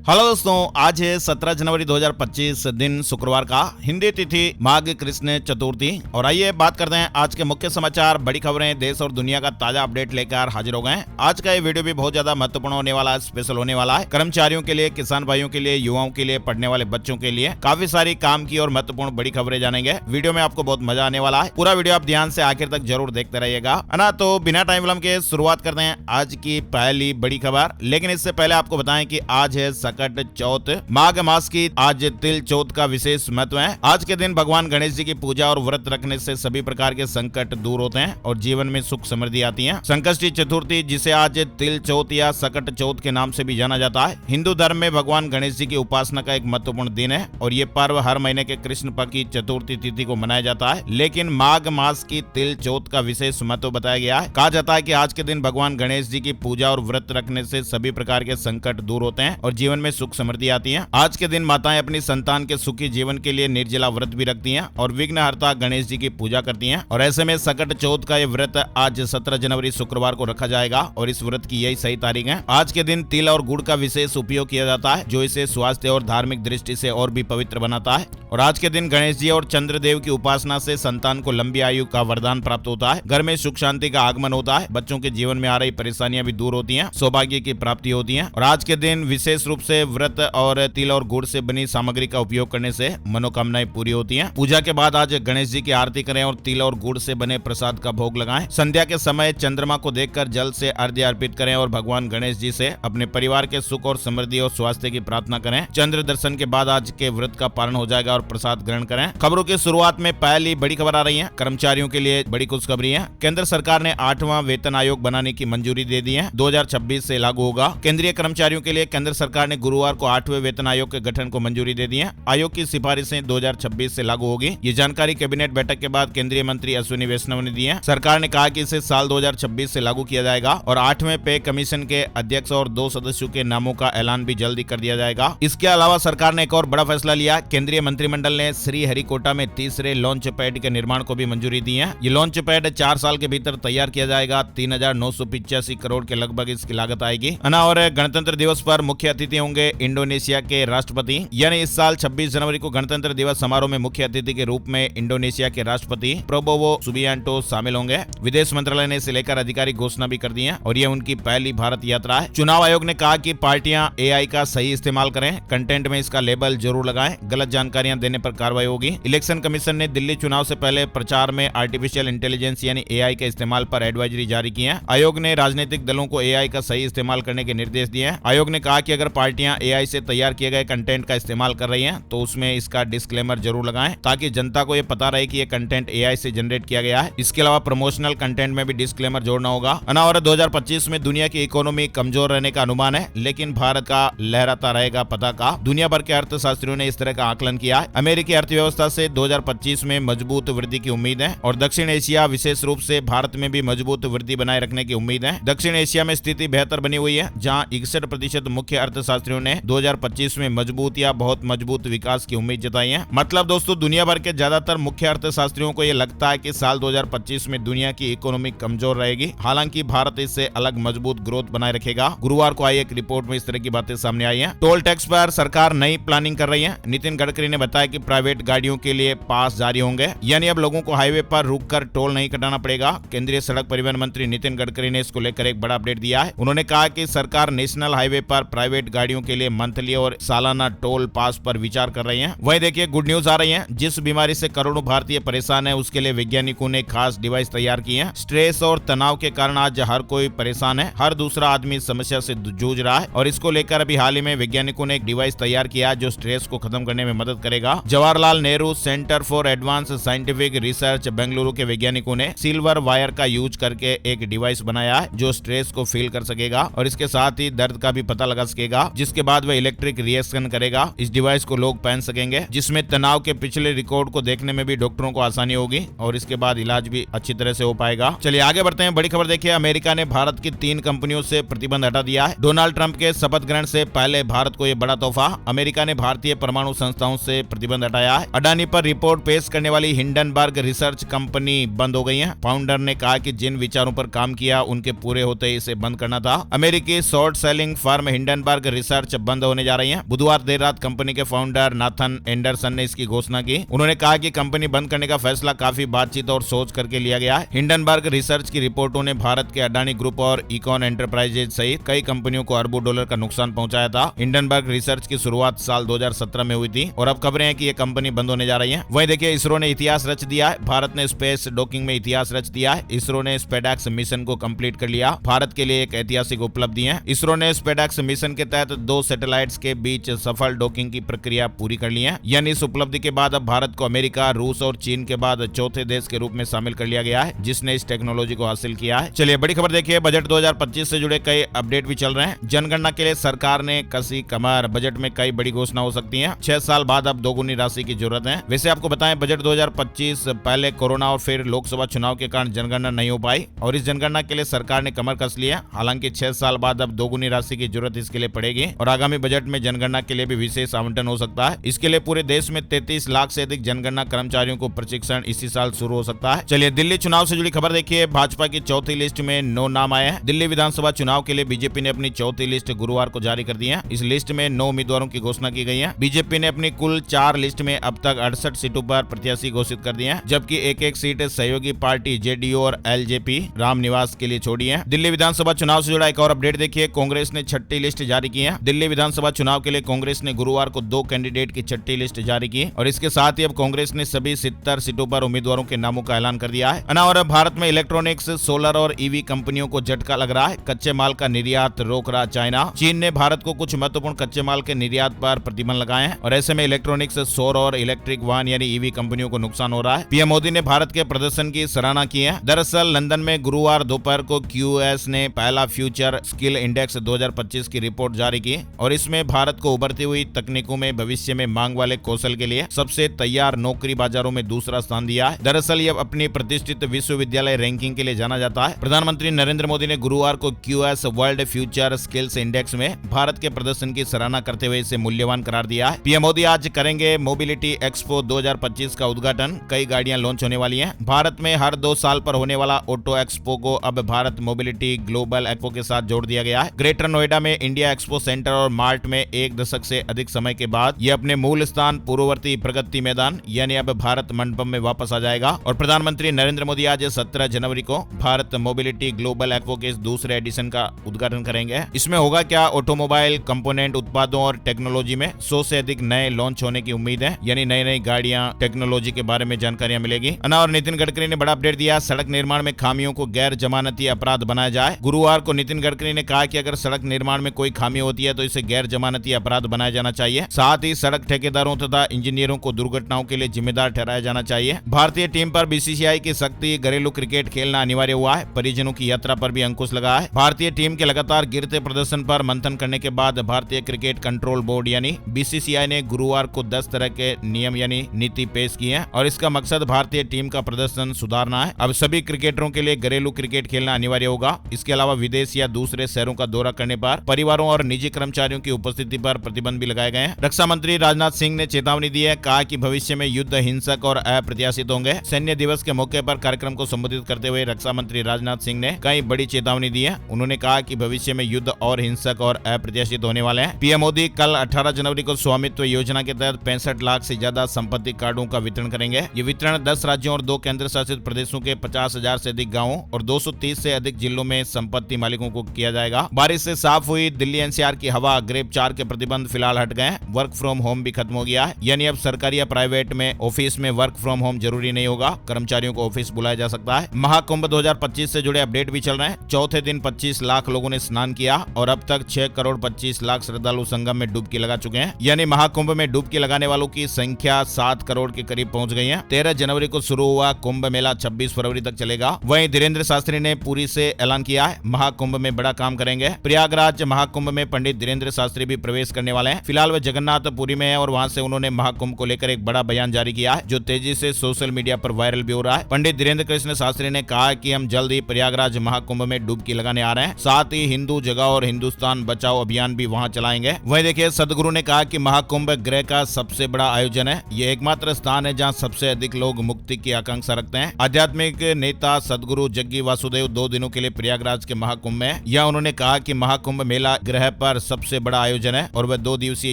Hello दोस्तों, आज है 17 जनवरी 2025 दिन शुक्रवार का, हिंदी तिथि माघ कृष्ण चतुर्थी। और आइए बात करते हैं आज के मुख्य समाचार, बड़ी खबरें, देश और दुनिया का ताजा अपडेट लेकर हाजिर हो गए हैं। आज का ये वीडियो भी बहुत ज्यादा महत्वपूर्ण होने वाला है, स्पेशल होने वाला है। कर्मचारियों के लिए, किसान भाइयों के लिए, युवाओं के लिए, पढ़ने वाले बच्चों के लिए काफी सारी काम की और महत्वपूर्ण बड़ी खबरें जानेंगे। वीडियो में आपको बहुत मजा आने वाला है। पूरा वीडियो आप ध्यान से आखिर तक जरूर देखते रहिएगा, है ना। तो बिना टाइम विलंब के शुरुआत करते हैं आज की पहली बड़ी खबर। लेकिन इससे पहले आपको बताएं कि आज है सकट चौथ, माघ मास की आज तिल चौथ का विशेष महत्व है। आज के दिन भगवान गणेश जी की पूजा और व्रत रखने से सभी प्रकार के संकट दूर होते हैं और जीवन में सुख समृद्धि आती है। संकष्टी चतुर्थी, जिसे आज तिल चौथ या सकट चौथ के नाम से भी जाना जाता है, हिंदू धर्म में भगवान गणेश जी की उपासना का एक महत्वपूर्ण दिन है और ये पर्व हर महीने के कृष्ण पक्ष की चतुर्थी तिथि को मनाया जाता है। लेकिन माघ मास की तिल चौथ का विशेष महत्व बताया गया है। कहा जाता है कि आज के दिन भगवान गणेश जी की पूजा और व्रत रखने से सभी प्रकार के संकट दूर होते हैं और जीवन में सुख समृद्धि आती है। आज के दिन माताएं अपनी संतान के सुखी जीवन के लिए निर्जला व्रत भी रखती हैं और विघ्नहर्ता गणेश जी की पूजा करती हैं। और ऐसे में सकट चौथ का ये व्रत आज 17 जनवरी शुक्रवार को रखा जाएगा और इस व्रत की यही सही तारीख है। आज के दिन तिल और गुड़ का विशेष उपयोग किया जाता है, जो इसे स्वास्थ्य और धार्मिक दृष्टि से और भी पवित्र बनाता है। और आज के दिन गणेश जी और चंद्रदेव की उपासना से संतान को लंबी आयु का वरदान प्राप्त होता है, घर में सुख शांति का आगमन होता है, बच्चों के जीवन में आ रही परेशानियां भी दूर होती हैं, सौभाग्य की प्राप्ति होती है। और आज के दिन विशेष रूप से व्रत और तिल और गुड़ से बनी सामग्री का उपयोग करने से मनोकामनाएं पूरी होती हैं। पूजा के बाद आज गणेश जी की आरती करें और तिल और गुड़ से बने प्रसाद का भोग लगाएं। संध्या के समय चंद्रमा को देखकर जल से अर्घ्य अर्पित करें और भगवान गणेश जी से अपने परिवार के सुख और समृद्धि और स्वास्थ्य की प्रार्थना करें। चंद्र दर्शन के बाद आज के व्रत का पालन हो जाएगा और प्रसाद ग्रहण करें। खबरों की शुरुआत में पहली बड़ी खबर आ रही है। कर्मचारियों के लिए बड़ी खुशखबरी है। केंद्र सरकार ने 8वां वेतन आयोग बनाने की मंजूरी दे दी है। 2026 से लागू होगा। केंद्रीय कर्मचारियों के लिए केंद्र सरकार ने गुरुवार को 8वें वेतन आयोग के गठन को मंजूरी दे दी है। आयोग की सिफारिशें 2026 से लागू होगी। ये जानकारी कैबिनेट बैठक के बाद केंद्रीय मंत्री अश्विनी वैष्णव ने दी है। सरकार ने कहा कि इसे साल 2026 से लागू किया जाएगा और 8वें पे कमीशन के अध्यक्ष और 2 सदस्यों के नामों का ऐलान भी जल्दी कर दिया जाएगा। इसके अलावा सरकार ने एक और बड़ा फैसला लिया। केंद्रीय मंत्रिमंडल ने श्री हरिकोटा में तीसरे लॉन्च पैड के निर्माण को भी मंजूरी दी है। ये लॉन्च पैड 4 साल के भीतर तैयार किया जाएगा। 3,985 करोड़ के लगभग इसकी लागत आएगी। और गणतंत्र दिवस पर मुख्य अतिथि होंगे इंडोनेशिया के राष्ट्रपति। यानी इस साल 26 जनवरी को गणतंत्र दिवस समारोह में मुख्य अतिथि के रूप में इंडोनेशिया के राष्ट्रपति प्रबोवो सुबियांटो शामिल होंगे। विदेश मंत्रालय ने इसे लेकर आधिकारिक घोषणा भी कर दी है और यह उनकी पहली भारत यात्रा है। चुनाव आयोग ने कहा कि पार्टियां एआई का सही इस्तेमाल करें, कंटेंट में इसका लेबल जरूर लगाएं, गलत जानकारियां देने पर कार्रवाई होगी। इलेक्शन कमीशन ने दिल्ली चुनाव से पहले प्रचार में आर्टिफिशियल इंटेलिजेंस यानी एआई के इस्तेमाल पर एडवाइजरी जारी की है। आयोग ने राजनीतिक दलों को एआई का सही इस्तेमाल करने के निर्देश दिए हैं। आयोग ने कहा कि अगर पार्टियां एआई से तैयार किए गए कंटेंट का इस्तेमाल कर रही हैं तो उसमें इसका डिस्क्लेमर जरूर लगाएं ताकि जनता को यह पता रहे कि यह कंटेंट एआई से जनरेट किया गया है। इसके अलावा प्रमोशनल कंटेंट में भी डिस्क्लेमर जोड़ना होगा। और 2025 में दुनिया की इकोनॉमी कमजोर रहने का अनुमान है, लेकिन भारत का लहराता रहेगा पताका। दुनिया भर के अर्थशास्त्रियों ने इस तरह का आकलन किया है। अमेरिकी अर्थव्यवस्था से 2025 में मजबूत वृद्धि की उम्मीद है और दक्षिण एशिया, विशेष रूप से भारत में भी मजबूत वृद्धि बनाए रखने की उम्मीद है। दक्षिण एशिया में स्थिति बेहतर बनी हुई है, जहां 61% मुख्य अर्थशास्त्रियों ने 2025 में मजबूत या बहुत मजबूत विकास की उम्मीद जताई है। मतलब दोस्तों, दुनिया भर के ज्यादातर मुख्य अर्थशास्त्रियों को यह लगता है कि साल 2025 में दुनिया की इकोनॉमी कमजोर रहेगी। हालांकि भारत इससे अलग मजबूत ग्रोथ बनाए रखेगा। गुरुवार को आई एक रिपोर्ट में इस तरह की बातें सामने आई हैं। टोल टैक्स पर सरकार नई प्लानिंग कर रही है। नितिन गडकरी ने बताया कि प्राइवेट गाड़ियों के लिए पास जारी होंगे, यानी अब लोगों को हाईवे पर रुककर टोल नहीं कटाना पड़ेगा। केंद्रीय सड़क परिवहन मंत्री नितिन गडकरी ने इसको लेकर एक बड़ा अपडेट दिया है। उन्होंने कहा कि सरकार नेशनल हाईवे पर प्राइवेट गाड़ियों के लिए मंथली और सालाना टोल पास पर विचार कर रही है। वहीं देखिए, गुड न्यूज आ रही है। जिस बीमारी से करोड़ों भारतीय परेशान है, उसके लिए वैज्ञानिकों ने खास डिवाइस तैयार की है। स्ट्रेस और तनाव के कारण आज हर कोई परेशान है। हर दूसरा आदमी इस समस्या से जूझ रहा है और इसको लेकर अभी हाल ही में वैज्ञानिकों ने एक डिवाइस तैयार किया जो स्ट्रेस को खत्म करने में मदद करेगा। Jawaharlal Nehru centre for advance scientific research Bengaluru के वैज्ञानिकों ने सिल्वर वायर का यूज करके एक डिवाइस बनाया है जो स्ट्रेस को फील कर सकेगा और इसके साथ ही दर्द का भी पता लगा सकेगा, जिसके बाद वह इलेक्ट्रिक रिएक्शन करेगा। इस डिवाइस को लोग पहन सकेंगे, जिसमें तनाव के पिछले रिकॉर्ड को देखने में भी डॉक्टरों को आसानी होगी और इसके बाद इलाज भी अच्छी तरह से हो पाएगा। चलिए आगे बढ़ते हैं। बड़ी खबर देखिए, अमेरिका ने भारत की 3 कंपनियों से प्रतिबंध हटा दिया है। डोनाल्ड ट्रंप के शपथ ग्रहण से पहले भारत को यह बड़ा तोहफा। अमेरिका ने भारतीय परमाणु संस्थाओं से प्रतिबंध हटाया है। अडानी पर रिपोर्ट पेश करने वाली हिंडनबर्ग रिसर्च कंपनी बंद हो गई है। फाउंडर ने कहा कि जिन विचारों पर काम किया उनके पूरे होते ही इसे बंद करना था। अमेरिकी short selling firm Hindenburg research research बंद होने जा रही है। बुधवार देर रात कंपनी के फाउंडर नाथन एंडरसन ने इसकी घोषणा की। उन्होंने कहा कि कंपनी बंद करने का फैसला काफी बातचीत और सोच करके लिया गया है। हिंडनबर्ग रिसर्च की रिपोर्टों ने भारत के अडानी ग्रुप और इकॉन एंटरप्राइजेज सहित कई कंपनियों को अरबों डॉलर का नुकसान पहुंचाया था। हिंडनबर्ग रिसर्च की शुरुआत साल 2017 में हुई थी और अब खबरें हैं कि ये कंपनी बंद होने जा रही है। वहीं देखिए, इसरो ने इतिहास रच दिया है। भारत ने स्पेस डॉकिंग में इतिहास रच दिया है। इसरो ने स्पेडैक्स मिशन को कंप्लीट कर लिया। भारत के लिए एक ऐतिहासिक उपलब्धि है। इसरो ने स्पेडैक्स मिशन के तहत 2 सैटेलाइट्स के बीच सफल डॉकिंग की प्रक्रिया पूरी कर ली है। यानी इस उपलब्धि के बाद अब भारत को अमेरिका, रूस और चीन के बाद चौथे देश के रूप में शामिल कर लिया गया है जिसने इस टेक्नोलॉजी को हासिल किया है। चलिए बड़ी खबर देखिए, बजट 2025 से जुड़े कई अपडेट भी चल रहे हैं। जनगणना के लिए सरकार ने कसी कमर, बजट में कई बड़ी घोषणा हो सकती है। 6 साल बाद अब दोगुनी राशि की जरूरत है। वैसे आपको बताएं, बजट 2025 पहले कोरोना और फिर लोकसभा चुनाव के कारण जनगणना नहीं हो पाई और इस जनगणना के लिए सरकार ने कमर कस लिया। हालांकि 6 साल बाद अब दोगुनी राशि की जरूरत इसके लिए पड़ेगी और आगामी बजट में जनगणना के लिए भी विशेष आवंटन हो सकता है। इसके लिए पूरे देश में 33 लाख से अधिक जनगणना कर्मचारियों को प्रशिक्षण इसी साल शुरू हो सकता है। चलिए दिल्ली चुनाव से जुड़ी खबर देखिए, भाजपा की चौथी लिस्ट में 9 नाम आए हैं। दिल्ली विधानसभा चुनाव के लिए बीजेपी ने अपनी चौथी लिस्ट गुरुवार को जारी कर दी है। इस लिस्ट में 9 उम्मीदवारों की घोषणा की गई है। बीजेपी ने अपनी कुल 4 लिस्ट में अब तक 68 सीटों पर प्रत्याशी घोषित कर दिए हैं, जबकि एक सीट सहयोगी पार्टी जेडीयू और एलजेपी रामनिवास के लिए छोड़ी है। दिल्ली विधानसभा चुनाव से जुड़ा एक और अपडेट देखिए, कांग्रेस ने छठी लिस्ट जारी की है। दिल्ली विधानसभा चुनाव के लिए कांग्रेस ने गुरुवार को 2 कैंडिडेट की छठी लिस्ट जारी की और इसके साथ ही अब कांग्रेस ने सभी 70 सीटों पर उम्मीदवारों के नामों का ऐलान कर दिया है। और भारत में इलेक्ट्रॉनिक्स, सोलर और ईवी कंपनियों को झटका लग रहा है। कच्चे माल का निर्यात रोक रहा चाइना। चीन ने भारत को कुछ महत्वपूर्ण कच्चे माल के निर्यात पर प्रतिबंध लगाए हैं और ऐसे में इलेक्ट्रॉनिक्स, सौर और इलेक्ट्रिक वाहन यानी ईवी कंपनियों को नुकसान हो रहा है। पीएम मोदी ने भारत के प्रदर्शन की सराहना की है। दरअसल लंदन में गुरुवार दोपहर को क्यूएस ने पहला फ्यूचर स्किल इंडेक्स 2025 की रिपोर्ट जारी की और इसमें भारत को उभरती हुई तकनीकों में भविष्य में मांग वाले कौशल के लिए सबसे तैयार नौकरी बाजारों में दूसरा स्थान दिया है। दरअसल यह अपनी प्रतिष्ठित विश्वविद्यालय रैंकिंग के लिए जाना जाता है। प्रधानमंत्री नरेंद्र मोदी ने गुरुवार को QS world future skills index में भारत के प्रदर्शन की सराहना करते हुए इसे मूल्यवान करार दिया है। पीएम मोदी आज करेंगे मोबिलिटी एक्सपो 2025 का उद्घाटन। कई गाड़ियां लॉन्च होने वाली हैं। भारत में हर 2 साल पर होने वाला ऑटो एक्सपो को अब भारत मोबिलिटी ग्लोबल एक्सपो के साथ जोड़ दिया गया है। ग्रेटर नोएडा में इंडिया एक्सपो सेंटर और मार्ट में 1 दशक से अधिक समय के बाद ये अपने मूल स्थान पूर्ववर्ती प्रगति मैदान यानी अब भारत मंडपम में वापस आ जाएगा और प्रधानमंत्री नरेंद्र मोदी आज 17 जनवरी को भारत मोबिलिटी ग्लोबल एक्सपो के इस दूसरे एडिशन का उद्घाटन करेंगे। इसमें होगा क्या, ऑटोमोबाइल कंपोनेंट उत्पादों और टेक्नोलॉजी में 100 से अधिक नए लॉन्च होने की उम्मीद है, यानी नई नई गाड़ियां, टेक्नोलॉजी के बारे में जानकारियां मिलेगी। और नितिन गडकरी ने बड़ा अपडेट दिया, सड़क निर्माण में खामियों को गैर जमानती अपराध बनाया जाए। गुरुवार को नितिन गडकरी ने कहा कि अगर सड़क निर्माण में कोई खामी होती है तो इसे गैर जमानती अपराध बनाया जाना चाहिए। साथ ही सड़क ठेकेदारों तथा इंजीनियरों को दुर्घटनाओं के लिए जिम्मेदार ठहराया जाना चाहिए। भारतीय टीम पर बीसीसीआई की सख्ती, घरेलू क्रिकेट खेलना अनिवार्य हुआ है। परिजनों की यात्रा पर भी अंकुश लगा है। भारतीय टीम के लगातार गिरते प्रदर्शन पर मंथन करने के बाद भारतीय क्रिकेट कंट्रोल बोर्ड यानी बीसीसीआई ने गुरुवार को 10 तरह के नियम यानी नीति पेश की है और इसका मकसद भारतीय टीम का प्रदर्शन सुधारना है। अब सभी क्रिकेटरों के लिए घरेलू क्रिकेट खेलना अनिवार्य होगा। इसके अलावा विदेश या दूसरे शहरों का दौरा करने पर परिवारों और निजी कर्मचारियों की उपस्थिति पर प्रतिबंध भी लगाए गए हैं। रक्षा मंत्री राजनाथ सिंह ने चेतावनी दी है, कहा कि भविष्य में युद्ध हिंसक और अप्रत्याशित होंगे। सैन्य दिवस के मौके पर कार्यक्रम को संबोधित करते हुए रक्षा मंत्री राजनाथ सिंह ने कई बड़ी चेतावनी दी है। उन्होंने कहा कि भविष्य में युद्ध और हिंसक और अप्रत्याशित होने वाले हैं। पीएम मोदी कल 18 जनवरी को स्वामित्व योजना के तहत 65 लाख से ज्यादा संपत्ति कार्डों का वितरण करेंगे। ये वितरण 10 राज्यों और 2 केंद्र शासित प्रदेशों के 50,000 से अधिक गाँवों और 230 से अधिक जिलों में संपत्ति मालिकों को किया जाएगा। बारिश से साफ हुई दिल्ली एनसीआर की हवा, ग्रेप 4 के प्रतिबंध फिलहाल हट गए। वर्क फ्रॉम होम भी खत्म हो गया है, यानी अब सरकारी या प्राइवेट में ऑफिस में वर्क फ्रॉम होम जरूरी नहीं होगा। कर्मचारियों को ऑफिस बुलाया जा सकता है। महाकुंभ 2025 से जुड़े अपडेट भी चल रहे हैं। चौथे दिन 25 लाख लोगों ने स्नान किया और अब तक 6 करोड़ 25 लाख श्रद्धालु संगम में डुबकी लगा चुके हैं, यानी महाकुंभ में डुबकी लगाने वालों की संख्या 7 करोड़ के करीब पहुंच गई है। 13 जनवरी को शुरू हुआ कुंभ मेला 26 फरवरी तक चलेगा। वहीं धीरेन्द्र शास्त्री ने पुरी से ऐलान किया है, महाकुंभ में बड़ा काम करेंगे। प्रयागराज महाकुंभ में पंडित धीरेन्द्र शास्त्री भी प्रवेश करने वाले हैं। फिलहाल वे जगन्नाथपुरी में है और वहां से उन्होंने महाकुंभ को लेकर एक बड़ा बयान जारी किया है, जो तेजी से सोशल मीडिया पर वायरल भी हो रहा है। पंडित धीरेन्द्र कृष्ण शास्त्री ने कहा कि हम जल्द ही प्रयागराज महाकुंभ में डुबकी लगाने आ रहे हैं। साथ ही हिंदू जगाओ और हिंदुस्तान बचाओ अभियान भी वहां चलाएंगे। वहीं देखिए, सदगुरु ने कहा कि महाकुंभ ग्रह का सबसे बड़ा आयोजन है। यह एकमात्र स्थान है जहां सबसे अधिक लोग मुक्ति की आकांक्षा रखते हैं। आध्यात्मिक नेता सदगुरु जग्गी वासुदेव 2 दिनों के लिए प्रयागराज के महाकुंभ में, या उन्होंने कहा कि महाकुंभ मेला ग्रह पर सबसे बड़ा आयोजन है और वह 2 दिवसीय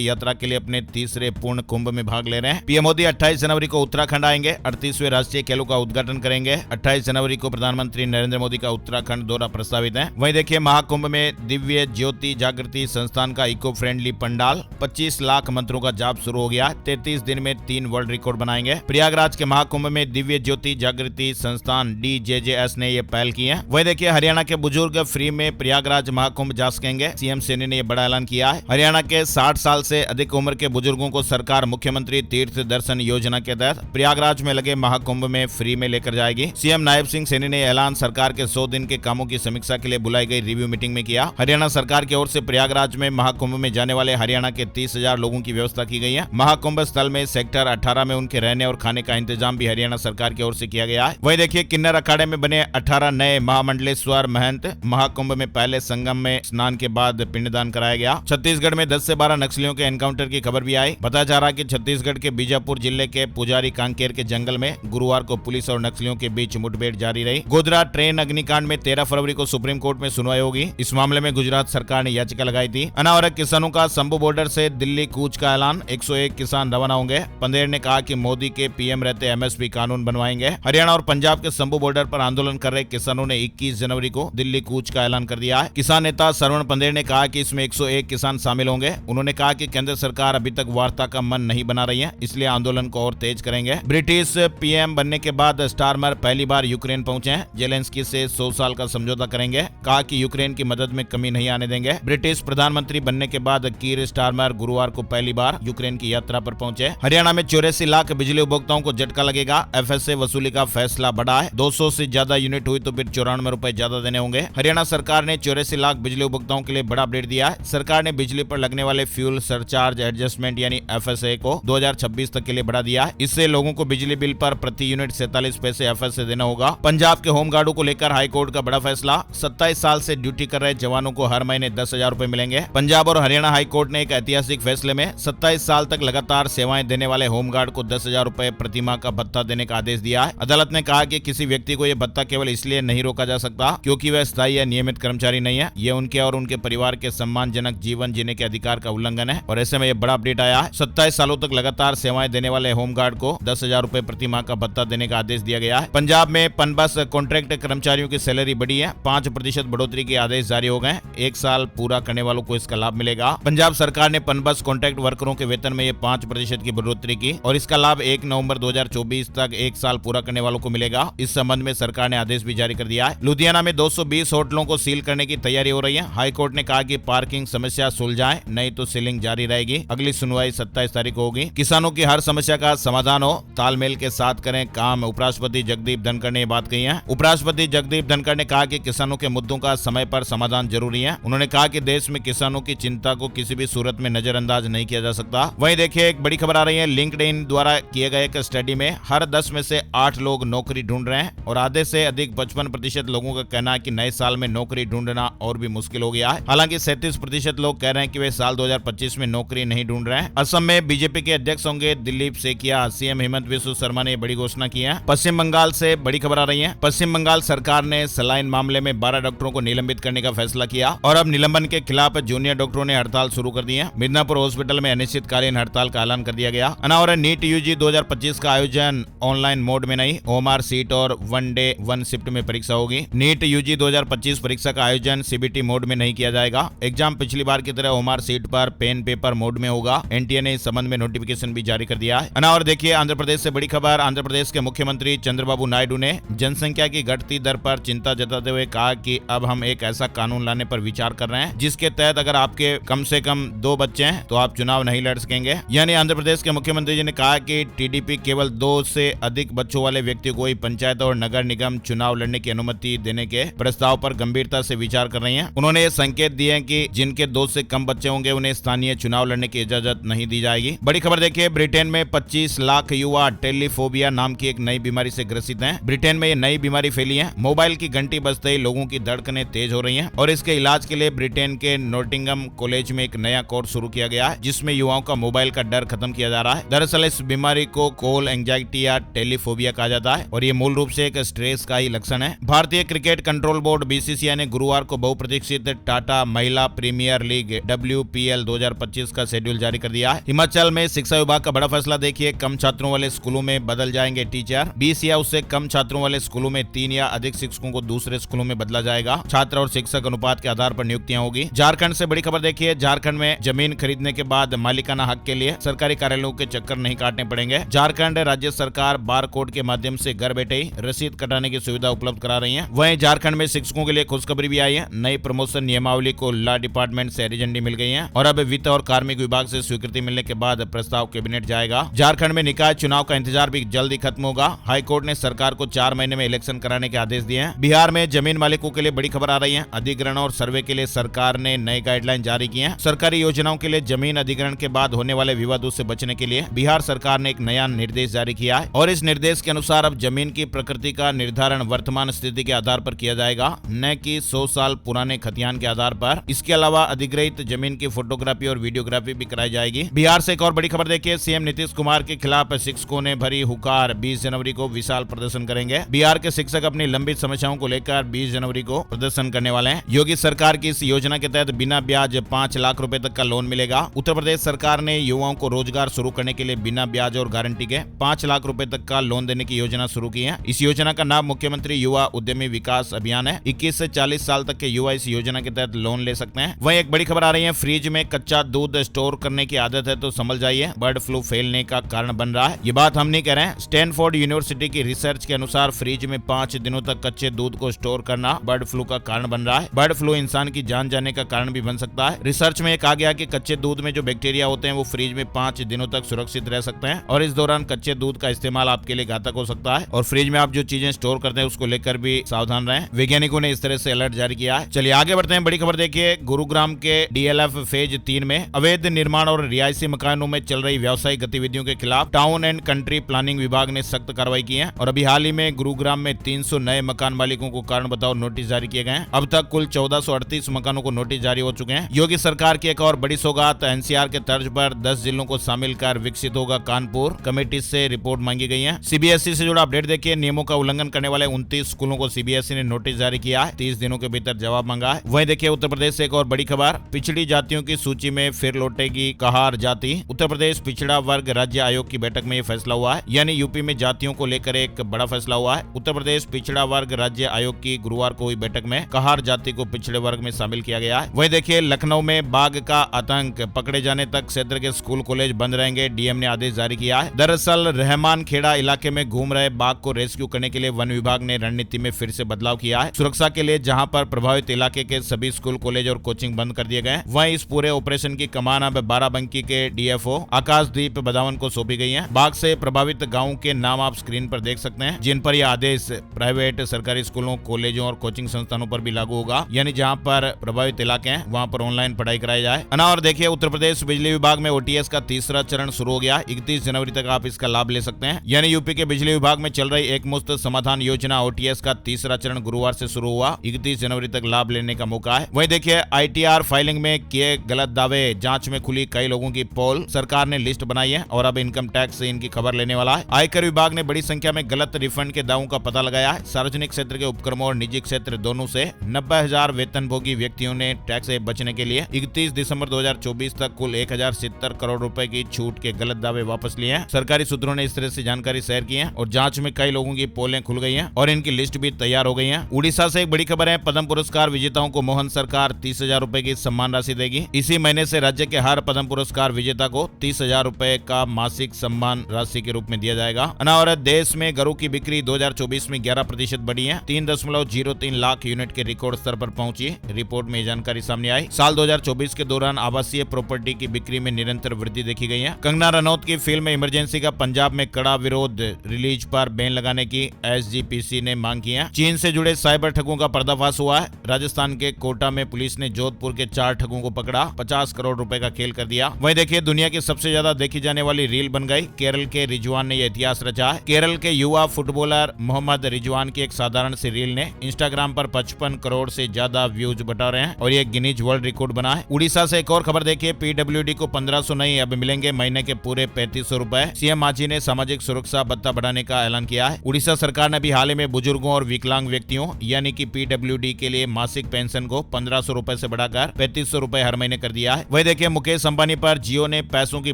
यात्रा के लिए अपने तीसरे पूर्ण कुंभ में भाग ले रहे हैं। पीएम मोदी 28 जनवरी को उत्तराखंड आएंगे, 38वें राष्ट्रीय खेलों का उद्घाटन करेंगे। 28 जनवरी को प्रधानमंत्री नरेंद्र मोदी का उत्तराखंड दौरा प्रस्तावित है। वहीं देखिए महाकुंभ में दिव्य ज्योति जागृति संस्थान का इको फ्रेंडली पंडाल, 25 लाख मंत्रों का जाप शुरू हो गया। 33 दिन में 3 वर्ल्ड रिकॉर्ड बनाएंगे। प्रयागराज के महाकुंभ में दिव्य ज्योति जागृति संस्थान DJJS ने ये पहल की है। वहीं देखिए हरियाणा के बुजुर्ग फ्री में प्रयागराज महाकुंभ जा सकेंगे। सीएम सैनी ने यह बड़ा ऐलान किया है। हरियाणा के 60 साल से अधिक उम्र के बुजुर्गों को सरकार मुख्यमंत्री तीर्थ दर्शन योजना के तहत प्रयागराज में लगे महाकुंभ में फ्री में लेकर जाएगी। सीएम नायब सिंह सैनी ने ऐलान सरकार के 100 दिन के कामों की समीक्षा के लिए बुलाई गई रिव्यू मीटिंग में किया। हरियाणा सरकार की ओर से प्रयागराज में महाकुंभ में जाने वाले हरियाणा के 30,000 लोगों की व्यवस्था की गई है। महाकुंभ स्थल में सेक्टर 18 में उनके रहने और खाने का इंतजाम भी हरियाणा सरकार की ओर से किया गया है। वहीं देखिए किन्नर अखाड़े में बने 18 नए महामंडलेश्वर महंत महाकुंभ में पहले संगम में स्नान के बाद पिंडदान कराया गया। छत्तीसगढ़ में 10 से 12 नक्सलियों के एनकाउंटर की खबर भी आई। बताया जा रहा कि छत्तीसगढ़ के बीजापुर जिले के पुजारी कांकेर के जंगल में गुरुवार को पुलिस और नक्सलियों के बीच मुठभेड़ जारी रही। गोधरा ट्रेन अग्निकांड में 13 फरवरी को सुप्रीम कोर्ट में सुनवाई होगी। इस मामले में गुजरात सरकार ने याचिका लगाई थी। अनावरत किसानों का शंभू बॉर्डर से दिल्ली कूच का ऐलान, 101 किसान रवाना होंगे। पंदेर ने कहा कि मोदी के पीएम रहते MSP कानून बनवाएंगे। हरियाणा और पंजाब के शंभू बॉर्डर पर आंदोलन कर रहे किसानों ने 21 जनवरी को दिल्ली कूच का ऐलान कर दिया है। किसान नेता सरवण पंदेर ने कहा कि इसमें 101 किसान शामिल होंगे। उन्होंने कहा कि केंद्र सरकार अभी तक वार्ता का मन नहीं बना रही है, इसलिए आंदोलन को और तेज करेंगे। ब्रिटिश पीएम बनने के बाद स्टारमर पहली बार यूक्रेन पहुंचे हैं। जेलेंस्की से 100 साल का समझौता करेंगे। कहा कि यूक्रेन की मदद में कमी नहीं आने देंगे। ब्रिटिश प्रधानमंत्री बनने के बाद कीर स्टारमर गुरुवार को पहली बार यूक्रेन की यात्रा पर पहुंचे। हरियाणा में 84 लाख बिजली उपभोक्ताओं को झटका लगेगा। FSA वसूली का फैसला बढ़ा है। 200 से ज्यादा यूनिट हुई तो फिर 94 रुपए ज्यादा देने होंगे। हरियाणा सरकार ने 84 लाख बिजली उपभोक्ताओं के लिए बड़ा अपडेट दिया है। सरकार ने बिजली पर लगने वाले फ्यूल सरचार्ज एडजस्टमेंट यानी FSA को 2026 तक के लिए बढ़ा दिया है। इससे लोगों को बिजली बिल पर प्रति यूनिट 47 पैसे FSA देना होगा। पंजाब के होमगार्डों को लेकर हाईकोर्ट का बड़ा फैसला, 27 साल से ड्यूटी कर रहे जवानों को हर महीने 10,000 रुपए मिलेंगे। पंजाब और हरियाणा हाईकोर्ट ने एक ऐतिहासिक फैसले में 27 साल तक लगातार सेवाएं देने वाले होमगार्ड को 10,000 रुपए प्रति माह का भत्ता देने का आदेश दिया है। अदालत ने कहा कि किसी व्यक्ति को यह भत्ता केवल इसलिए नहीं रोका जा सकता क्योंकि वह स्थायी या नियमित कर्मचारी नहीं है। यह उनके और उनके परिवार के सम्मानजनक जीवन जीने के अधिकार का उल्लंघन है और ऐसे में यह बड़ा अपडेट आया है। 27 सालों तक लगातार सेवाएं देने वाले होमगार्ड को 10,000 रुपए प्रति माह का भत्ता देने का आदेश दिया गया है। पंजाब में पनबस कॉन्ट्रैक्ट कर्मचारियों की सैलरी बढ़ी है। 5% बढ़ोतरी के आदेश जारी हो गए। 1 साल पूरा करने वालों को इसका लाभ मिलेगा। पंजाब सरकार ने पनबस कॉन्ट्रैक्ट वर्करों के वेतन में 5% की बढ़ोतरी की और इसका लाभ 1 नवंबर 2024 तक 1 साल पूरा करने वालों को मिलेगा। इस संबंध में सरकार ने आदेश भी जारी कर दिया है। लुधियाना में 220 होटलों को सील करने की तैयारी हो रही है। हाईकोर्ट ने कहा कि पार्किंग समस्या सुलझाएं, नहीं तो सीलिंग जारी रहेगी। अगली सुनवाई 27 तारीख को होगी। किसानों की हर समस्या का समाधान हो, तालमेल के साथ करें काम, उपराष्ट्रपति जगदीप धनखड़ ने बात कही है। उपराष्ट्रपति जगदीप धनखड़ ने कहा कि किसानों के मुद्दों का समय पर समाधान जरूरी है। उन्होंने कहा कि देश में किसानों की चिंता को किसी भी सूरत में नजरअंदाज नहीं किया जा सकता। वहीं देखिए एक बड़ी खबर आ रही है। लिंक्डइन द्वारा किए गए एक स्टडी में हर 10 में से 8 लोग नौकरी ढूंढ रहे हैं और आधे से अधिक 55% लोगों का कहना है कि नए साल में नौकरी ढूंढना और भी मुश्किल हो गया है। हालांकि 37% लोग कह रहे हैं कि वे साल 2025 में नौकरी नहीं ढूंढ रहे हैं। असम में बीजेपी के अध्यक्ष होंगे दिलीप सेकिया। सीएम हेमंत बिस्वा शर्मा ने बड़ी घोषणा की है। पश्चिम बंगाल से बड़ी खबर आ रही है। पश्चिम बंगाल सरकार ने सलाइन मामले में 12 डॉक्टरों को निलंबित करने का फैसला किया और अब निलंबन के खिलाफ जूनियर डॉक्टरों ने हड़ताल शुरू कर दी है। मिदनापुर हॉस्पिटल में अनिश्चितकालीन हड़ताल का ऐलान कर दिया गया। अनावरण नीट यूजी 2025 का आयोजन ऑनलाइन मोड में नहीं, OMR सीट और 1 डे 1 शिफ्ट में परीक्षा होगी। नीट यूजी 2025 परीक्षा का आयोजन CBT मोड में नहीं किया जाएगा। एग्जाम पिछली बार की तरह OMR सीट पर पेन पेपर मोड में होगा। NTA ने इस संबंध में नोटिफिकेशन भी जारी कर दिया है। अनावर देखिए आंध्र प्रदेश से बड़ी खबर। आंध्र प्रदेश के मुख्यमंत्री चंद्रबाबू नायडू ने जनसंख्या की घटती दर पर चिंता जताते हुए कहा कि अब हम एक ऐसा कानून लाने पर विचार कर रहे हैं जिसके तहत अगर आपके कम से कम 2 बच्चे हैं तो आप चुनाव नहीं लड़ सकेंगे। यानी आंध्र प्रदेश के मुख्यमंत्री जी ने कहा कि TDP केवल 2 से अधिक बच्चों वाले व्यक्ति को ही पंचायत और नगर निगम चुनाव लड़ने की अनुमति देने के प्रस्ताव पर गंभीरता से विचार कर रही है। उन्होंने ये संकेत दिए हैं कि जिनके 2 से कम बच्चे होंगे उन्हें स्थानीय चुनाव लड़ने की इजाजत नहीं दी जाएगी। बड़ी खबर देखिए, ब्रिटेन में 25 लाख युवा टेलीफोबिया नाम की एक नई बीमारी से ग्रसित हैं। ब्रिटेन में ये नई बीमारी फैली है। मोबाइल की घंटी बजते ही लोगों की धड़कनें तेज हो रही हैं और इसके इलाज के लिए ब्रिटेन के नॉटिंघम कॉलेज में एक नया कोर्स शुरू किया गया है जिसमें युवाओं का मोबाइल का डर खत्म किया जा रहा है। दरअसल इस बीमारी को कोल एंजाइटी या टेलीफोबिया कहा जाता है और ये मूल रूप से एक स्ट्रेस का ही लक्षण है। भारतीय क्रिकेट कंट्रोल बोर्ड BCCI ने गुरुवार को बहुप्रतीक्षित टाटा महिला प्रीमियर प्रीमियर लीग WPL 2025 का शेड्यूल जारी कर दिया है। हिमाचल में शिक्षा विभाग का बड़ा फैसला देखिए, कम छात्रों वाले स्कूलों में बदल जाएंगे टीचर। 20 या उससे कम छात्रों वाले स्कूलों में 3 या अधिक शिक्षकों को दूसरे स्कूलों में बदला जाएगा। छात्र और शिक्षक अनुपात के आधार पर नियुक्तियां होगी। झारखंड से बड़ी खबर देखिए, झारखंड में जमीन खरीदने के बाद मालिकाना हक के लिए सरकारी कार्यालयों के चक्कर नहीं काटने पड़ेंगे। झारखंड राज्य सरकार बार कोड के माध्यम से घर बैठे ही रसीद कटाने की सुविधा उपलब्ध करा रही है। वहीं झारखंड में शिक्षकों के लिए खुशखबरी भी आई है। नई प्रमोशन नियमावली को लॉ डिपार्टमेंट से हरी झंडी मिल गई है और अब वित्त और कार्मिक विभाग से स्वीकृति मिलने के बाद प्रस्ताव कैबिनेट जाएगा। झारखंड में निकाय चुनाव का इंतजार भी जल्द ही खत्म होगा। हाईकोर्ट ने सरकार को 4 महीने में इलेक्शन कराने के आदेश दिए हैं। बिहार में जमीन मालिकों के लिए बड़ी खबर आ रही है। अधिग्रहण और सर्वे के लिए सरकार ने नए गाइडलाइन जारी किए हैं। सरकारी योजनाओं के लिए जमीन अधिग्रहण के बाद होने वाले विवादों से बचने के लिए बिहार सरकार ने एक नया निर्देश जारी किया है और इस निर्देश के अनुसार अब जमीन की प्रकृति का निर्धारण वर्तमान स्थिति के आधार पर किया जाएगा, न कि 100 साल पुराने खतियान के आधार पर। इसके अलावा अधिग्रहित जमीन की फोटोग्राफी और वीडियोग्राफी भी कराई जाएगी। बिहार से एक और बड़ी खबर देखिए, सीएम नीतीश कुमार के खिलाफ शिक्षकों ने भरी हुकार। 20 जनवरी को विशाल प्रदर्शन करेंगे। बिहार के शिक्षक अपनी लंबित समस्याओं को लेकर 20 जनवरी को प्रदर्शन करने वाले हैं। योगी सरकार की इस योजना के तहत बिना ब्याज 5 लाख रुपए तक का लोन मिलेगा। उत्तर प्रदेश सरकार ने युवाओं को रोजगार शुरू करने के लिए बिना ब्याज और गारंटी के 5 लाख रुपए तक का लोन देने की योजना शुरू की है। इस योजना का नाम मुख्यमंत्री युवा उद्यमी विकास अभियान है। 21 से 40 साल तक के युवा इस योजना के तहत लोन ले सकते हैं। वहीं एक बड़ी खबर आ रही है, फ्रिज में कच्चा दूध स्टोर करने की आदत है तो संभल जाइए, बर्ड फ्लू फैलने का कारण बन रहा है। ये बात हम नहीं कह रहे हैं, स्टैनफोर्ड यूनिवर्सिटी की रिसर्च के अनुसार फ्रिज में 5 दिनों तक कच्चे दूध को स्टोर करना बर्ड फ्लू का कारण बन रहा है। बर्ड फ्लू इंसान की जान जाने का कारण भी बन सकता है। रिसर्च में कहा गया कि कच्चे दूध में जो बैक्टीरिया होते हैं वो फ्रिज में 5 दिनों तक सुरक्षित रह सकते हैं और इस दौरान कच्चे दूध का इस्तेमाल आपके लिए घातक हो सकता है और फ्रिज में आप जो चीजें स्टोर करते हैं उसको लेकर भी सावधान रहें। वैज्ञानिकों ने इस तरह से अलर्ट जारी किया है। चलिए आगे बढ़ते हैं। बड़ी खबर देखिए, गुरुग्राम के DLF फेज 3 में अवैध निर्माण और रिहायशी मकानों में चल रही व्यावसायिक गतिविधियों के खिलाफ टाउन एंड कंट्री प्लानिंग विभाग ने सख्त कार्रवाई की है और अभी हाल ही में गुरुग्राम में 300 नए मकान मालिकों को कारण बताओ नोटिस जारी किए गए हैं। अब तक कुल 1438 मकानों को नोटिस जारी हो चुके हैं। योगी सरकार की एक और बड़ी सौगात, NCR के तर्ज पर 10 जिलों को शामिल कर विकसित होगा कानपुर। कमेटी से रिपोर्ट मांगी गई है। CBSE से जुड़ा अपडेट देखिए, नियमों का उल्लंघन करने वाले 29 स्कूलों को CBSE ने नोटिस जारी किया है। 30 दिनों के भीतर जवाब मांगा है। वहीं देखिए उत्तर प्रदेश से एक और बड़ी खबर, पिछड़ी जातियों की सूची में फिर लौटेगी कहार जाति। उत्तर प्रदेश पिछड़ा वर्ग राज्य आयोग की बैठक में यह फैसला हुआ है, यानी यूपी में जातियों को लेकर एक बड़ा फैसला हुआ है। उत्तर प्रदेश पिछड़ा वर्ग राज्य आयोग की गुरुवार को हुई बैठक में कहार जाति को पिछड़े वर्ग में शामिल किया गया है। वहीं देखिए लखनऊ में बाघ का आतंक, पकड़े जाने तक क्षेत्र के स्कूल कॉलेज बंद रहेंगे, डीएम ने आदेश जारी किया है। दरअसल रहमान खेड़ा इलाके में घूम रहे बाघ को रेस्क्यू करने के लिए वन विभाग ने रणनीति में फिर से बदलाव किया है। सुरक्षा के लिए जहां पर प्रभावित इलाके के सभी स्कूल कॉलेज और कोचिंग बंद कर दिए गए। वहीं इस पूरे ऑपरेशन की कमान अब बाराबंकी के DFO आकाशदीप बदावन को सौंपी गई है। बाघ से प्रभावित गाँव के नाम आप स्क्रीन पर देख सकते हैं, जिन पर यह आदेश प्राइवेट सरकारी स्कूलों, कॉलेजों और कोचिंग संस्थानों पर भी लागू होगा, यानी जहां पर प्रभावित इलाके हैं वहां पर ऑनलाइन पढ़ाई कराई जाए। और देखिए उत्तर प्रदेश बिजली विभाग में OTS का तीसरा चरण शुरू हो गया। 31 जनवरी तक आप इसका लाभ ले सकते हैं। यानी यूपी के बिजली विभाग में चल रही एक मुफ्त समाधान योजना OTS का तीसरा चरण गुरुवार से शुरू हुआ। 31 जनवरी तक लाभ लेने का मौका है। वहीं देखिए ITR फाइलिंग में किए गलत दावे, जांच में खुली कई लोगों की पोल। सरकार ने लिस्ट बनाई है और अब इनकम टैक्स से इनकी खबर लेने वाला है। आयकर विभाग ने बड़ी संख्या में गलत रिफंड के दावों का पता लगाया है। सार्वजनिक क्षेत्र के उपक्रमों और निजी क्षेत्र दोनों से 90,000 वेतनभोगी व्यक्तियों ने टैक्स से बचने के लिए 31 दिसंबर 2024 तक कुल 1070 करोड़ रुपए की छूट के गलत दावे वापस लिए हैं। सरकारी सूत्रों ने इस तरह से जानकारी शेयर की है और जांच में कई लोगों की पोलें खुल गई हैं और इनकी लिस्ट भी तैयार हो गई है। उड़ीसा से एक बड़ी खबर है, पद्म पुरस्कार विजेताओं को मोहन सरकार 30,000 रुपए की सम्मान राशि देगी। इसी महीने से राज्य के हर पद्म पुरस्कार विजेता को 30,000 रुपए का मासिक सम्मान राशि के रूप में दिया जाएगा। और देश में गरू की बिक्री 2024 में 11% बढ़ी है, 3.03 लाख यूनिट के रिकॉर्ड स्तर पर पहुंची। रिपोर्ट में जानकारी सामने आई। साल 2024 के दौरान आवासीय प्रॉपर्टी की बिक्री में निरंतर वृद्धि देखी गई है। कंगना रनौत की फिल्म इमरजेंसी का पंजाब में कड़ा विरोध, रिलीज पर बैन लगाने की SGPC ने मांग की है। चीन से जुड़े साइबर ठगों का पर्दाफाश हुआ है। राजस्थान के कोटा में पुलिस ने जोधपुर के 4 ठगों को पकड़ा, 50 करोड़ रुपए का खेल कर दिया। वहीं देखिए दुनिया की सबसे ज्यादा देखी जाने वाली रील बन गई। केरल के रिजवान ने यह इतिहास रचा है। केरल के युवा फुटबॉलर मोहम्मद रिजवान की एक साधारण सी रील ने इंस्टाग्राम पर 55 करोड़ से ज्यादा व्यूज बटा रहे हैं और ये गिनीज वर्ल्ड रिकॉर्ड बना है। उड़ीसा से एक और खबर देखिए, PWD को 1500 नहीं अब मिलेंगे महीने के पूरे 3500 रुपए। CM मांझी ने सामाजिक सुरक्षा भत्ता बढ़ाने का ऐलान किया है। उड़ीसा सरकार ने भी हाल ही में बुजुर्गों और विकलांग व्यक्तियों यानी कि PWD के लिए मासिक पेंशन को 1500 रुपए से बढ़ा बढ़ाकर 3500 रुपए हर महीने कर दिया है। वही देखिए मुकेश अंबानी पर जियो ने पैसों की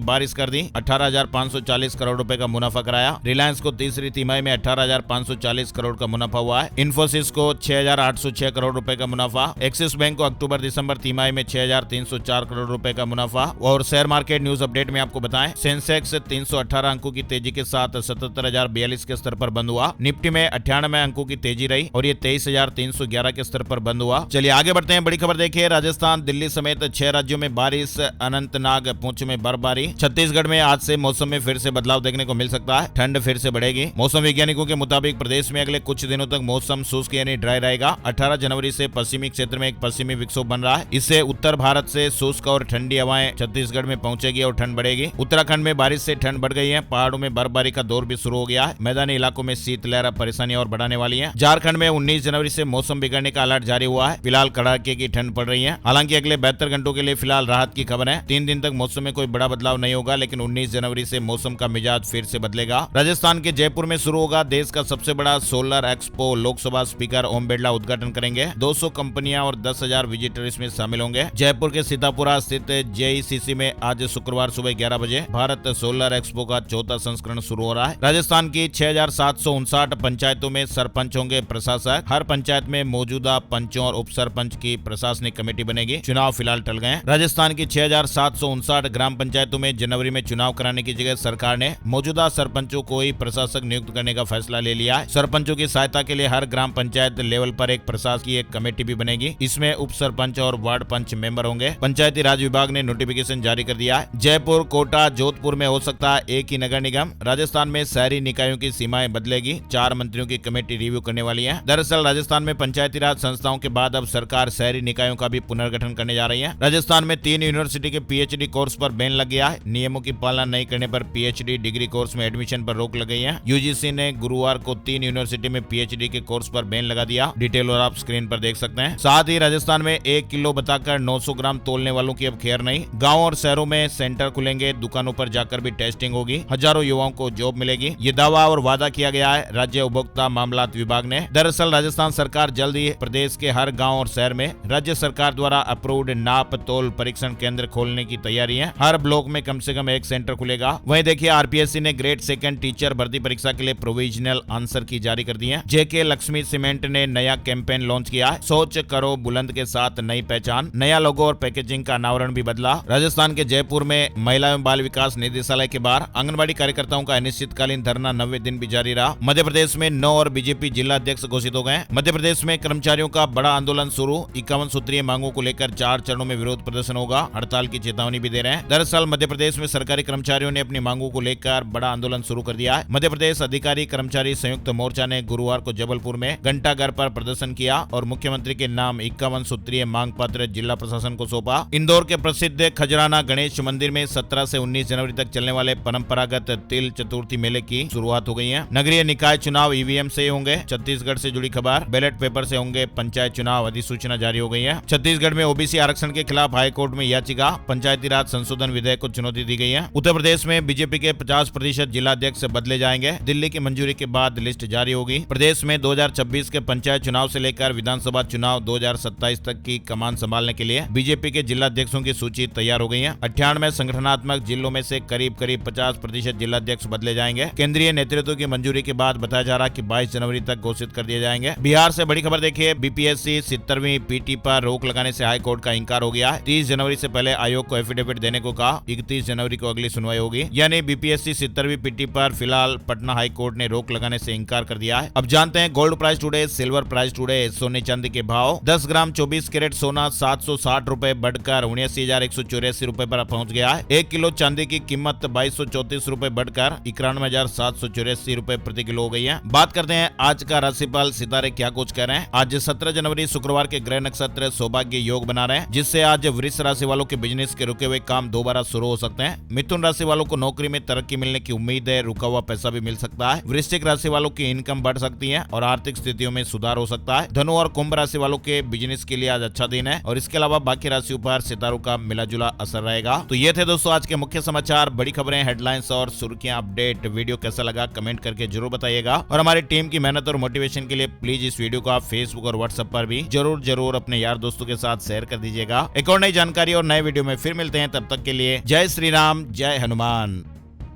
बारिश कर दी, 18,540 करोड़ रुपए का मुनाफा कराया। रिलायंस को तीसरी तिमाही में 18,540 करोड़ का मुनाफा हुआ है। इन्फोसिस को 6,806 करोड़ रुपए का मुनाफा। एक्सिस बैंक को अक्टूबर दिसंबर तिमाही में 6,304 करोड़ रुपए का मुनाफा। और शेयर मार्केट न्यूज अपडेट में आपको बताएं, सेंसेक्स 318 अंकों की तेजी के साथ 77,042 के स्तर पर बंद हुआ। निफ्टी में 98 अंकों की तेजी रही और ये 23,311 के स्तर पर बंद हुआ। चलिए आगे बढ़ते हैं। बड़ी खबर देखिए, राजस्थान, दिल्ली समेत 6 राज्यों में बारिश, अनंतनाग, पुंछ में बर्फबारी। छत्तीसगढ़ में आज से मौसम में फिर से बदलाव देखने को मिल सकता है, ठंड फिर से बढ़ेगी। मौसम वैज्ञानिकों के मुताबिक प्रदेश में अगले कुछ दिनों तक मौसम शुष्क यानी ड्राई रहेगा। 18 जनवरी से पश्चिमी क्षेत्र में एक पश्चिमी विक्षोभ बन रहा है। इससे उत्तर भारत से शुष्क और ठंडी हवाएं छत्तीसगढ़ में पहुंचेगी और ठंड बढ़ेगी। उत्तराखंड में बारिश से ठंड बढ़ गई है। पहाड़ों में बर्फबारी का दौर भी शुरू हो गया है। मैदानी इलाकों में शीतलहर परेशानी और बढ़ाने वाली है। झारखंड में 19 जनवरी से मौसम बिगड़ने का अलर्ट जारी हुआ है। फिलहाल कड़ाके की ठंड पड़ रही है। हालांकि अगले 72 घंटों के लिए फिलहाल राहत की खबर है। 3 दिन तक मौसम में कोई बड़ा बदलाव नहीं होगा, लेकिन 19 जनवरी से मौसम का मिजाज फिर से बदलेगा। राजस्थान के जयपुर में शुरू होगा देश का सबसे बड़ा solar expo. Lok Sabha speaker Om Birla उद्घाटन करेंगे। 200 कंपनियां और 10,000 विजिटर इसमें शामिल होंगे। जयपुर के सीतापुरा स्थित जेईसीसी में आज शुक्रवार सुबह 11 बजे भारत सोलर एक्सपो का चौथा संस्करण शुरू हो रहा है। राजस्थान की 6,759 पंचायतों में सरपंच होंगे प्रशासक। हर पंचायत में मौजूदा पंचों और उप सरपंच की प्रशासनिक कमेटी बनेगी। चुनाव फिलहाल टल गए हैं। राजस्थान की 6,759 ग्राम पंचायतों में जनवरी में चुनाव कराने की जगह सरकार ने मौजूदा सरपंचों को ही प्रशासक नियुक्त करने का फैसला ले लिया है। सरपंचों की सहायता के लिए हर ग्राम पंचायत लेवल पर एक प्रशासकीय कमेटी भी बनेगी। इसमें उप सरपंच और वार्ड पंच मेंबर होंगे। पंचायती राज विभाग ने नोटिफिकेशन जारी कर दिया है। जयपुर, कोटा, जोधपुर में हो सकता है एक ही नगर निगम। राजस्थान में शहरी निकायों की सीमाएं बदलेगी। 4 मंत्रियों की कमेटी रिव्यू करने वाली है। दरअसल राजस्थान में पंचायती राज संस्थाओं के बाद अब सरकार शहरी निकायों का भी पुनर्गठन करने जा रही है। राजस्थान में 3 यूनिवर्सिटी के पीएचडी कोर्स पर बैन लग गया है। नियमों की पालना नहीं करने पर पीएचडी डिग्री कोर्स में एडमिशन पर रोक लग गई है। यूजीसी ने गुरुवार को 3 यूनिवर्सिटी में पीएचडी के कोर्स पर बैन लगा दिया। डिटेल और आप स्क्रीन पर देख सकते हैं। साथ ही राजस्थान में 1 किलो बताकर 900 ग्राम तोलने वालों की अब खैर नहीं। गाँव और शहरों में सेंटर खुलेंगे। दुकानों पर जाकर भी टेस्टिंग होगी। हजारों युवाओं को जॉब मिलेगी। ये दावा और वादा किया गया है राज्य उपभोक्ता मामलात विभाग ने। दरअसल राजस्थान सरकार जल्द ही प्रदेश के हर गांव और शहर में राज्य सरकार द्वारा अप्रूव्ड नाप तोल परीक्षण केंद्र खोलने की तैयारी है। हर ब्लॉक में कम से कम एक सेंटर खुलेगा। वहीं देखिए आरपीएससी ने ग्रेड 2 टीचर भर्ती परीक्षा के लिए प्रोविजनल आंसर की जारी कर दी है। जेके लक्ष्मी सीमेंट ने नया कैंपेन लॉन्च किया है। सोच करो बुलंद के साथ नई पहचान। नया लोगो और पैकेजिंग का अनावरण भी बदला। राजस्थान के जयपुर में महिला एवं बाल विकास निदेशालय के बाहर आंगनबाड़ी कार्यकर्ताओं का अनिश्चितकालीन धरना 90 दिन भी जारी रहा। मध्य प्रदेश में 9 और बीजेपी जिला अध्यक्ष घोषित हो गए। मध्य प्रदेश में कर्मचारियों का बड़ा आंदोलन शुरू। 51 सूत्रीय मांगों को लेकर 4 चरणों में विरोध प्रदर्शन होगा। हड़ताल की चेतावनी भी दे रहे हैं। दरअसल मध्य प्रदेश में सरकारी कर्मचारियों ने अपनी मांगों को लेकर बड़ा आंदोलन शुरू कर दिया है। मध्य प्रदेश अधिकारी कर्मचारी संयुक्त मोर्चा ने गुरुवार को जबलपुर में घंटाघर पर प्रदर्शन किया और मुख्यमंत्री के नाम 51 सूत्रीय मांग पत्र जिला प्रशासन को सौंपा। इंदौर के प्रसिद्ध खजराना गणेश मंदिर में 17 से 19 जनवरी तक चलने वाले परंपरागत तिल चतुर्थी मेले की शुरुआत हो गई है। नगरीय निकाय चुनाव ईवीएम से होंगे। छत्तीसगढ़ से जुड़ी खबर, बैलेट पेपर से होंगे। पंचायत चुनाव अधिसूचना जारी हो गई है। छत्तीसगढ़ में ओबीसी आरक्षण के खिलाफ हाईकोर्ट में याचिका। पंचायती राज संशोधन विधेयक को चुनौती दी गई है। उत्तर प्रदेश में बीजेपी के 50% जिला अध्यक्ष बदले जाएंगे। दिल्ली की मंजूरी के बाद लिस्ट जारी होगी। प्रदेश में 2026 के पंचायत चुनाव से लेकर विधानसभा चुनाव 2027 तक की कमान संभालने के लिए बीजेपी के जिला अध्यक्षों की सूची तैयार हो गई है। 98 संगठनात्मक जिलों में से करीब 50% जिला अध्यक्ष बदले जाएंगे। केंद्रीय नेतृत्व की मंजूरी के बाद बताया जा रहा कि 22 जनवरी तक घोषित कर दिए जाएंगे। बिहार से बड़ी खबर देखिए, बीपीएससी 70वीं पीटी पर रोक लगाने से हाईकोर्ट का इंकार हो गया है। 30 जनवरी से पहले आयोग को एफिडेविट देने को कहा। 31 जनवरी को अगली सुनवाई होगी। यानी बीपीएससी 70वीं पीटी पर फिलहाल पटना हाईकोर्ट ने रोक लगाने से इंकार कर दिया है। अब जानते हैं gold price today, silver price today, सोने चांदी के भाव। 10 ग्राम 24 कैरेट सोना 760 रुपए बढ़कर 79,184 रुपए पर पहुंच गया है। 1 किलो चांदी की कीमत 2234 रुपए बढ़कर 91,784 रुपए प्रति किलो हो गई है। बात करते हैं आज का राशिफल, सितारे क्या कुछ कह रहे हैं। आज 17 जनवरी शुक्रवार के ग्रह नक्षत्र सौभाग्य योग बना रहे हैं, जिससे आज वृष राशि वालों के बिजनेस के रुके हुए काम दोबारा शुरू हो सकते हैं। मिथुन राशि वालों को नौकरी में तरक्की मिलने की उम्मीद है। रुका हुआ पैसा भी मिल सकता है। वृश्चिक राशि वालों की इनकम बढ़ सकती है और आर्थिक स्थितियों में सुधार हो सकता है। धनु और कुंभ राशि वालों के बिजनेस के लिए आज अच्छा दिन है और इसके अलावा बाकी राशियों पर सितारों का मिला जुला असर रहेगा। तो ये थे दोस्तों आज के मुख्य समाचार, बड़ी खबरें, हेडलाइंस और सुर्खियां, अपडेट। वीडियो कैसा लगा कमेंट करके जरूर बताइएगा और हमारी टीम की मेहनत और मोटिवेशन के लिए प्लीज इस वीडियो को आप फेसबुक और व्हाट्सएप पर भी जरूर अपने यार दोस्तों के के साथ शेयर कर दीजिएगा। एक और नई जानकारी और नए वीडियो में फिर मिलते हैं, तब तक के लिए जय श्री राम, जय हनुमान।